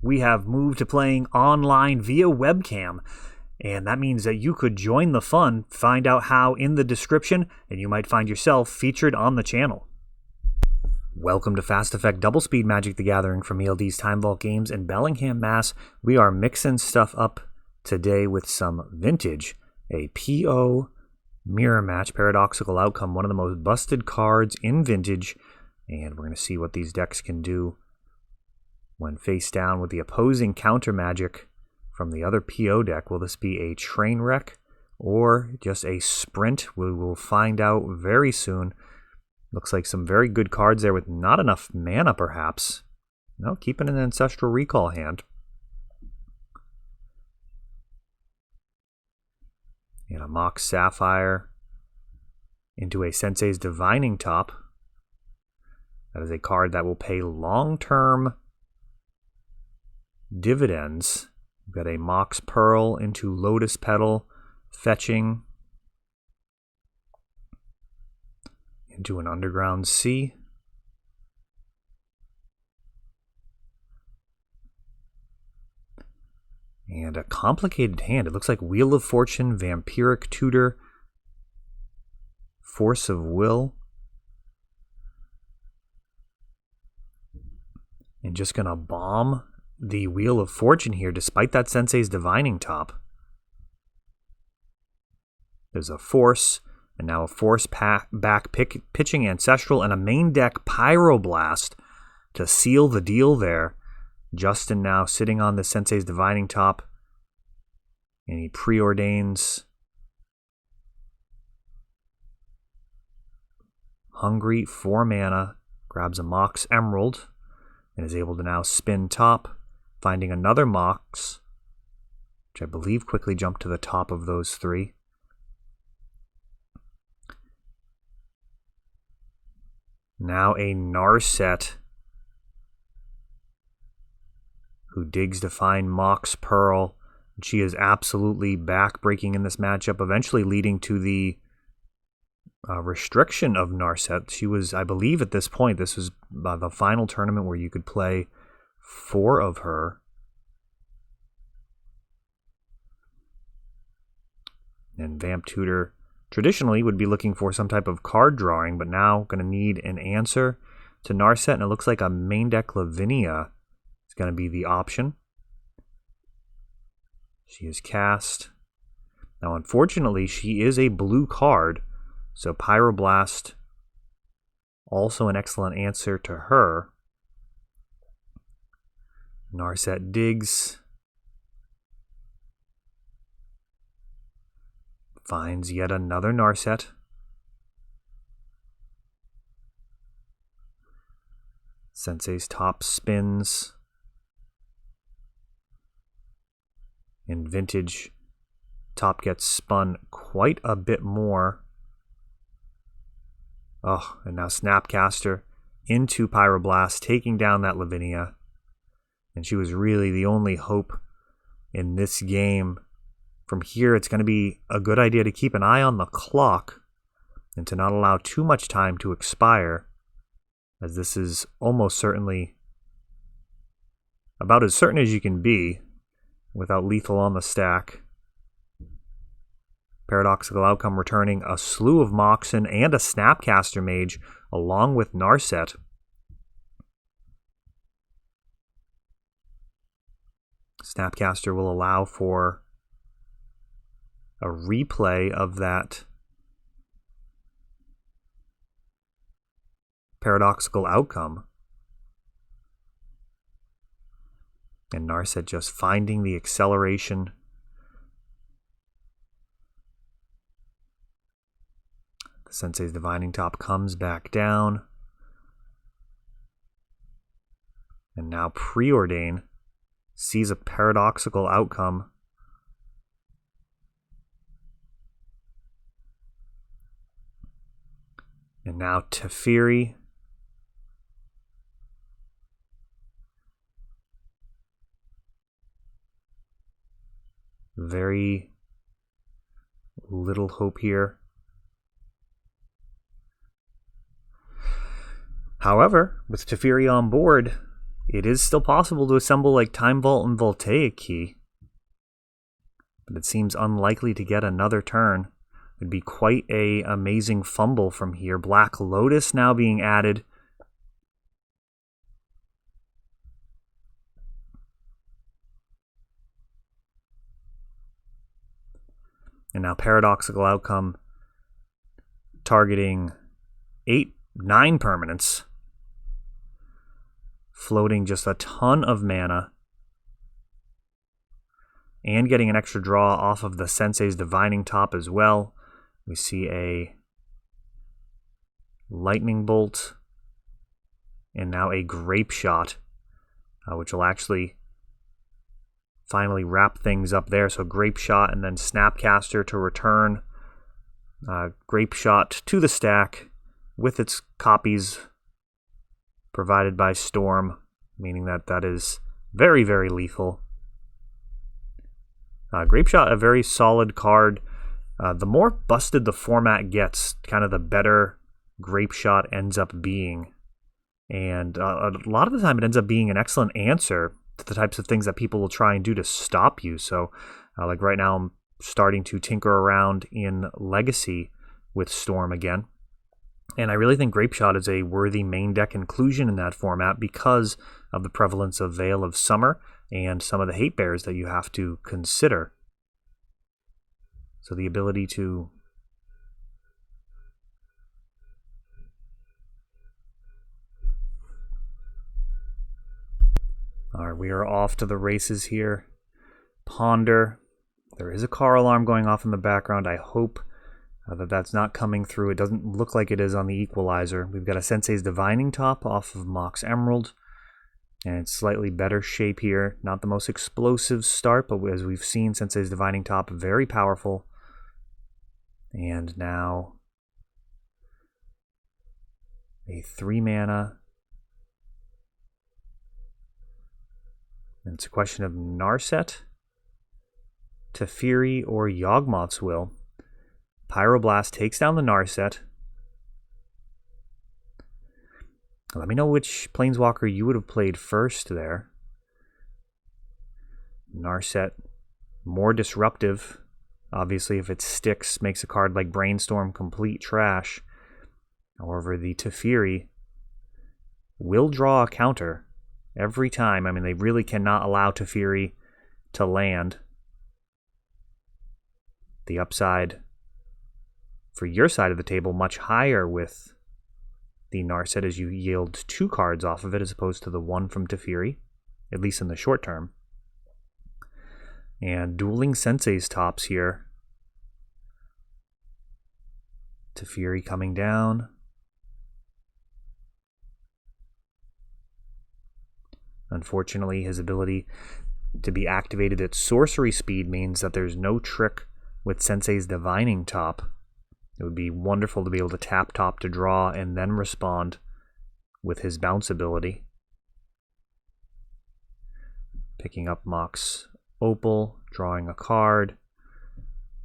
we have moved to playing online via webcam. And that means that you could join the fun. Find out how in the description, and you might find yourself featured on the channel. Welcome to Fast Effect Doublespeed Magic the Gathering from ELD's Time Vault Games in Bellingham, Mass. We are mixing stuff up today with some Vintage, a PO Mirror Match, Paradoxical Outcome, one of the most busted cards in Vintage. And we're going to see what these decks can do when face down with the opposing counter magic from the other PO deck. Will this be a train wreck or just a sprint? We will find out very soon. Looks like some very good cards there with not enough mana, perhaps. No, keeping an Ancestral Recall hand. And a Mox Sapphire into a Sensei's Divining Top. That is a card that will pay long-term dividends. We've got a Mox Pearl into Lotus Petal, fetching into an Underground Sea. And a complicated hand. It looks like Wheel of Fortune, Vampiric Tutor, Force of Will. And just going to bomb the Wheel of Fortune here, despite that Sensei's Divining Top. There's a Force, and now a Force back pitching Ancestral, and a main deck Pyroblast to seal the deal there. Justin now sitting on the Sensei's Divining Top, and he preordains Hungry, 4 mana, grabs a Mox Emerald, and is able to now spin top, finding another Mox, which I believe quickly jumped to the top of those three. Now a Narset, who digs to find Mox Pearl. She is absolutely back-breaking in this matchup, eventually leading to the restriction of Narset. She was, I believe at this point, this was the final tournament where you could play 4 of her. And Vamp Tutor traditionally would be looking for some type of card drawing, but now going to need an answer to Narset, and it looks like a main deck Lavinia is going to be the option. She is cast. Now, unfortunately, she is a blue card, so Pyroblast, also an excellent answer to her. Narset digs. Finds yet another Narset. Sensei's Top spins. In Vintage, top gets spun quite a bit more. Oh, and now Snapcaster into Pyroblast, taking down that Lavinia. And she was really the only hope in this game. From here, it's going to be a good idea to keep an eye on the clock and to not allow too much time to expire, as this is almost certainly about as certain as you can be without lethal on the stack. Paradoxical Outcome returning a slew of Moxen and a Snapcaster Mage along with Narset. Snapcaster will allow for a replay of that Paradoxical Outcome. And Narset just finding the acceleration. The Sensei's Divining Top comes back down. And now Preordain sees a Paradoxical Outcome. And now Teferi. Very little hope here. However, with Teferi on board, It is still possible to assemble like Time Vault and Voltaic Key, but it seems unlikely to get another turn. It'd be quite a amazing fumble from here. Black Lotus now being added. And now Paradoxical Outcome targeting 9 permanents. Floating just a ton of mana. And getting an extra draw off of the Sensei's Divining Top as well. We see a Lightning Bolt. And now a Grape Shot, which will actually finally wrap things up there. So Grape Shot and then Snapcaster to return. Grape Shot to the stack with its copies provided by Storm, meaning that that is very, very lethal. Grape Shot, a very solid card. The more busted the format gets, kind of the better Grape Shot ends up being. And a lot of the time it ends up being an excellent answer to the types of things that people will try and do to stop you. So like right now I'm starting to tinker around in Legacy with Storm again. And I really think Grape Shot is a worthy main deck inclusion in that format because of the prevalence of Veil of Summer and some of the hate bears that you have to consider. So the ability to Alright, we are off to the races here. Ponder. There is a car alarm going off in the background. I hope that that's not coming through. It doesn't look like it is on the equalizer. We've got a Sensei's Divining Top off of Mox Emerald. And it's slightly better shape here. Not the most explosive start, but as we've seen, Sensei's Divining Top, very powerful. And now a 3-mana. And it's a question of Narset, Teferi, or Yawgmoth's Will. Pyroblast takes down the Narset. Let me know which Planeswalker you would have played first there. Narset, more disruptive. Obviously, if it sticks, makes a card like Brainstorm complete trash. However, the Teferi will draw a counter every time. I mean, they really cannot allow Teferi to land. The upside for your side of the table much higher with the Narset as you yield 2 cards off of it as opposed to the 1 from Teferi, at least in the short term. And dueling Sensei's tops here. Teferi coming down. Unfortunately, his ability to be activated at sorcery speed means that there's no trick with Sensei's Divining Top. It would be wonderful to be able to tap top to draw and then respond with his bounce ability. Picking up Mox Opal, drawing a card.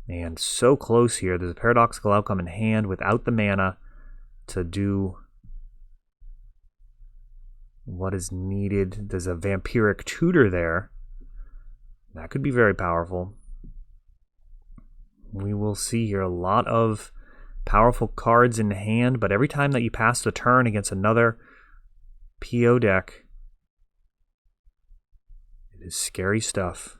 And so close here. There's a Paradoxical Outcome in hand without the mana to do what is needed. There's a Vampiric Tutor there. That could be very powerful. We will see here a lot of powerful cards in hand, but every time that you pass the turn against another PO deck, it is scary stuff.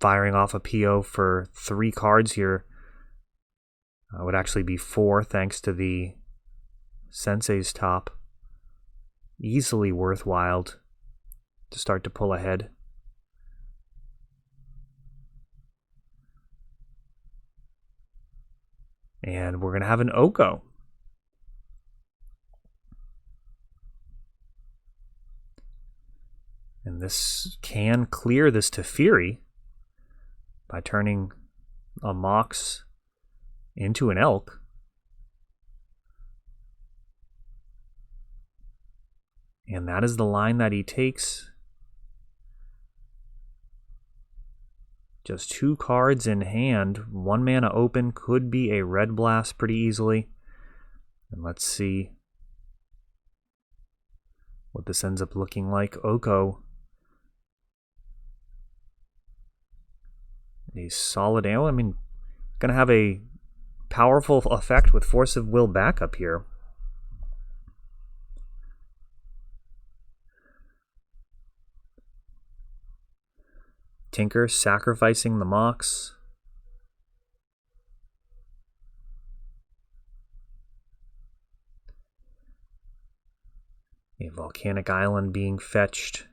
Firing off a PO for 3 cards here would actually be 4 thanks to the Sensei's Top. Easily worthwhile to start to pull ahead. And we're going to have an Oko. And this can clear this Teferi by turning a Mox into an Elk. And that is the line that he takes. Just 2 cards in hand. 1 mana open could be a Red Blast pretty easily. And let's see what this ends up looking like. Oko. A solid ammo. I mean, going to have a powerful effect with Force of Will backup here. Tinker sacrificing the Mox. A Volcanic Island being fetched.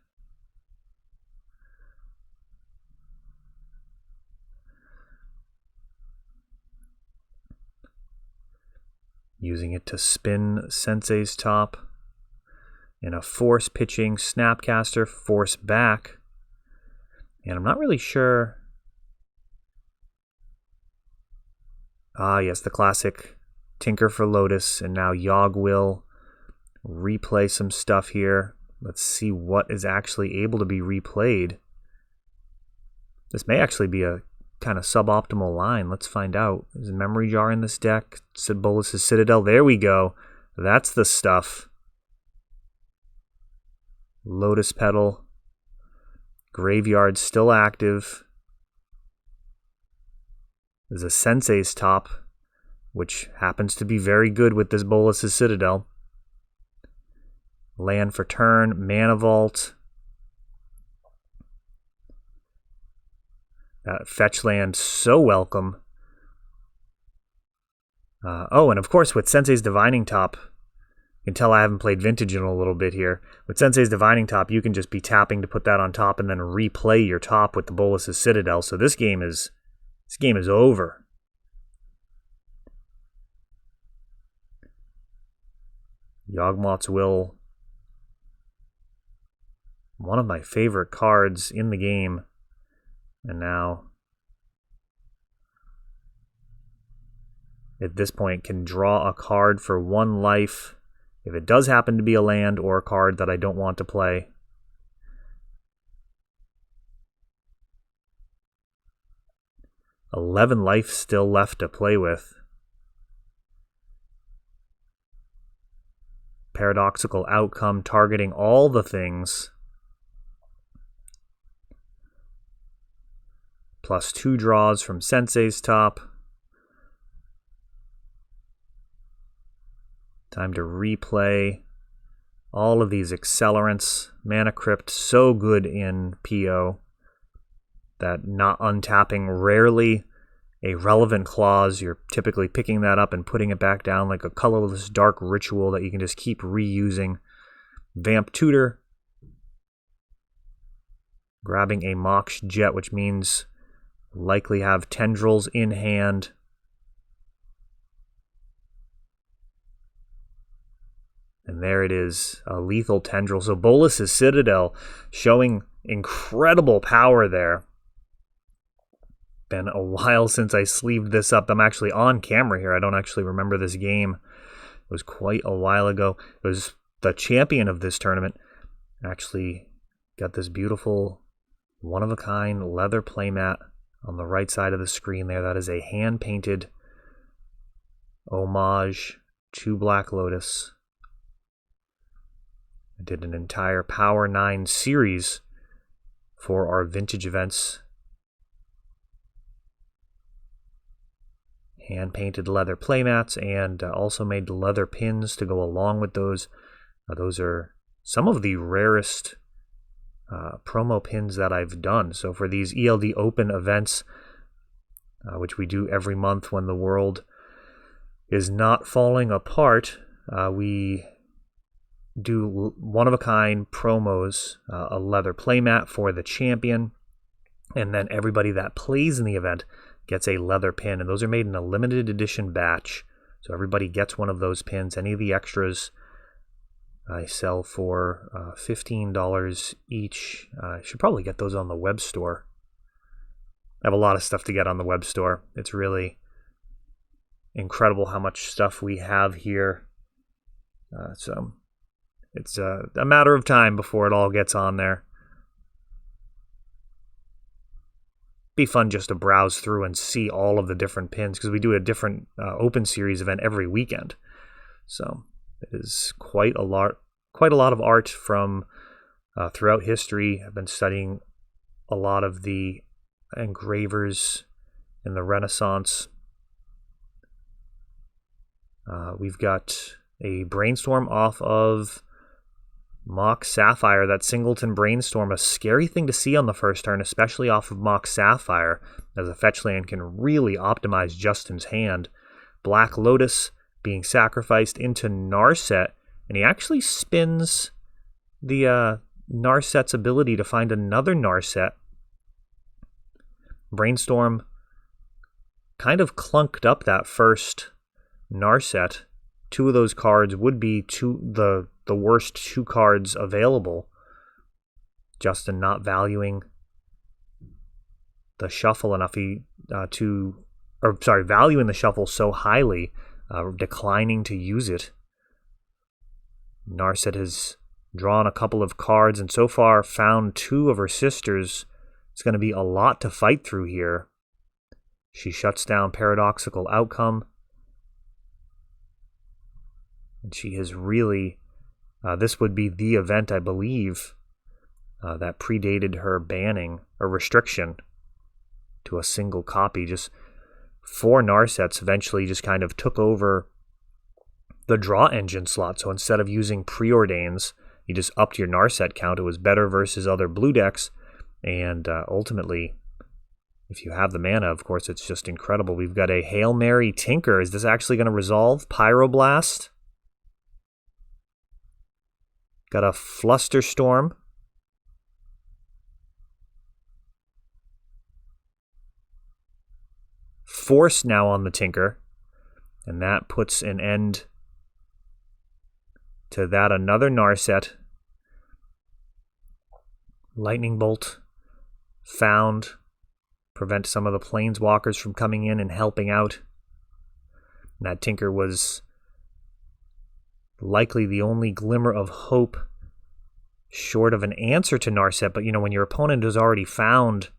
Using it to spin Sensei's top. And a force pitching Snapcaster, force back. And I'm not really sure. Ah, yes, the classic Tinker for Lotus. And now Yogg will replay some stuff here. Let's see what is actually able to be replayed. This may actually be a kind of suboptimal line. Let's find out. There's a Memory Jar in this deck. Bolus's Citadel. There we go. That's the stuff. Lotus Petal. Graveyard still active. There's a Sensei's top, which happens to be very good with this Bolus's Citadel. Land for turn, Mana Vault. Fetch land, so welcome. Oh, and of course with Sensei's Divining Top, you can tell I haven't played Vintage in a little bit here. With Sensei's Divining Top, you can just be tapping to put that on top and then replay your top with the Bolus's Citadel. So this game is over. Yawgmoth's Will, one of my favorite cards in the game. And now, at this point, can draw a card for 1 life if it does happen to be a land or a card that I don't want to play. $11 life still left to play with. Paradoxical outcome targeting all the things. Plus 2 draws from Sensei's top. Time to replay all of these accelerants. Mana Crypt, so good in PO. That not untapping, rarely a relevant clause. You're typically picking that up and putting it back down like a colorless dark ritual that you can just keep reusing. Vamp Tutor. Grabbing a Mox Jet, which means likely have Tendrils in hand. And there it is, a lethal Tendril. So Bolus's Citadel showing incredible power there. Been a while since I sleeved this up. I'm actually on camera here. I don't actually remember this game. It was quite a while ago. It was the champion of this tournament. Actually got this beautiful one-of-a-kind leather playmat on the right side of the screen there. That is a hand-painted homage to Black Lotus. I did an entire Power 9 series for our vintage events. Hand-painted leather playmats and also made leather pins to go along with those. Those are some of the rarest promo pins that I've done. So for these ELD Open events, which we do every month when the world is not falling apart, we do one-of-a-kind promos, a leather playmat for the champion, and then everybody that plays in the event gets a leather pin, and those are made in a limited edition batch. So everybody gets one of those pins. Any of the extras I sell for $15 each. I should probably get those on the web store. I have a lot of stuff to get on the web store. It's really incredible how much stuff we have here. So it's a matter of time before it all gets on there. Be fun just to browse through and see all of the different pins because we do a different Open Series event every weekend. So it is quite a lot of art from throughout history. I've been studying a lot of the engravers in the Renaissance. We've got a brainstorm off of Mock Sapphire. That Singleton brainstorm, a scary thing to see on the first turn, especially off of Mock Sapphire, as a fetch land can really optimize Justin's hand. Black Lotus being sacrificed into Narset, and he actually spins the Narset's ability to find another Narset. Brainstorm kind of clunked up that first Narset. Two of those cards would be the worst two cards available. Justin not valuing the shuffle enough valuing the shuffle so highly, declining to use it. Narset has drawn a couple of cards and so far found two of her sisters. It's going to be a lot to fight through here. She shuts down Paradoxical Outcome. And she has really, this would be the event, I believe, that predated her banning or restriction to a single copy. Just 4 Narsets eventually just kind of took over the draw engine slot. So instead of using preordains, you just upped your Narset count. It was better versus other blue decks. And ultimately, if you have the mana, of course, it's just incredible. We've got a Hail Mary Tinker. Is this actually going to resolve? Pyroblast. Got a Flusterstorm. Force now on the Tinker. And that puts an end to that. Another Narset. Lightning Bolt found. Prevent some of the Planeswalkers from coming in and helping out. And that Tinker was likely the only glimmer of hope short of an answer to Narset. But, when your opponent has already found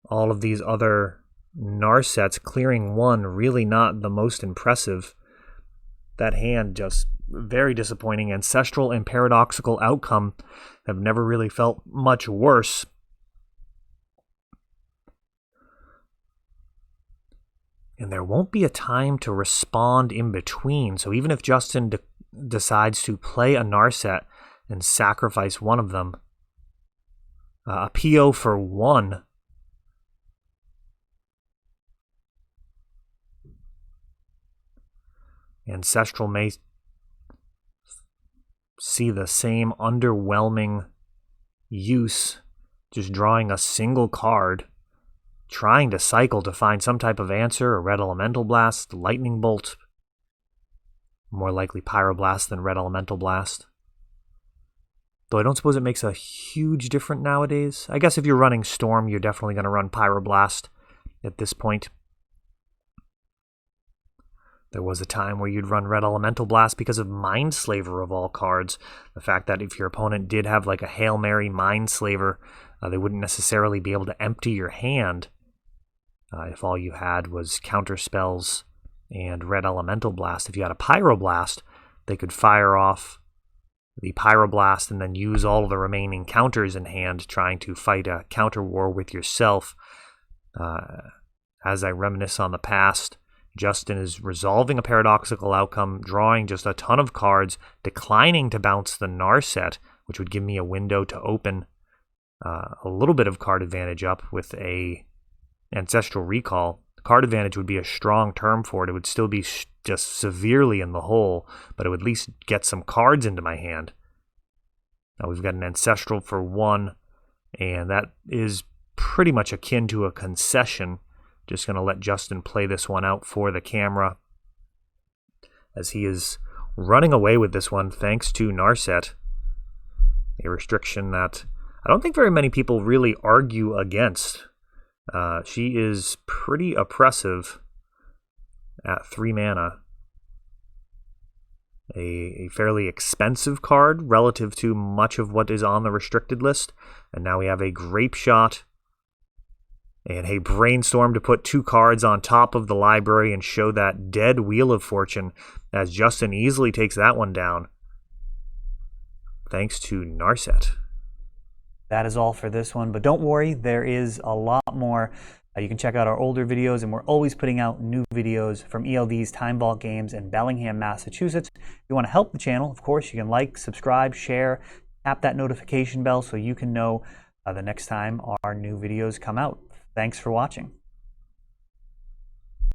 all of these other Narsets, clearing one really not the most impressive. That hand just very disappointing. Ancestral and Paradoxical Outcome have never really felt much worse. And there won't be a time to respond in between. So even if Justin decides to play a Narset and sacrifice one of them, a PO for 1, Ancestral may see the same underwhelming use, just drawing a single card, trying to cycle to find some type of answer. A Red Elemental Blast, Lightning Bolt, more likely Pyroblast than Red Elemental Blast. Though I don't suppose it makes a huge difference nowadays. I guess if you're running Storm, you're definitely going to run Pyroblast at this point. There was a time where you'd run Red Elemental Blast because of Mindslaver of all cards. The fact that if your opponent did have like a Hail Mary Mindslaver, they wouldn't necessarily be able to empty your hand if all you had was counter spells and Red Elemental Blast. If you had a Pyroblast, they could fire off the Pyroblast and then use all of the remaining counters in hand, trying to fight a counter war with yourself. As I reminisce on the past, Justin is resolving a Paradoxical Outcome, drawing just a ton of cards, declining to bounce the Narset, which would give me a window to open a little bit of card advantage up with a Ancestral Recall. Card advantage would be a strong term for it. It would still be just severely in the hole, but it would at least get some cards into my hand. Now we've got an Ancestral for 1, and that is pretty much akin to a concession. Just going to let Justin play this one out for the camera, as he is running away with this one thanks to Narset, a restriction that I don't think very many people really argue against. She is pretty oppressive at 3 mana. A fairly expensive card relative to much of what is on the restricted list. And now we have a Grape Shot And hey, Brainstorm to put 2 cards on top of the library and show that dead Wheel of Fortune, as Justin easily takes that one down, thanks to Narset. That is all for this one, but don't worry, there is a lot more. You can check out our older videos, and we're always putting out new videos from ELD's Time Vault Games in Bellingham, Massachusetts. If you want to help the channel, of course, you can like, subscribe, share, tap that notification bell so you can know the next time our new videos come out. Thanks for watching.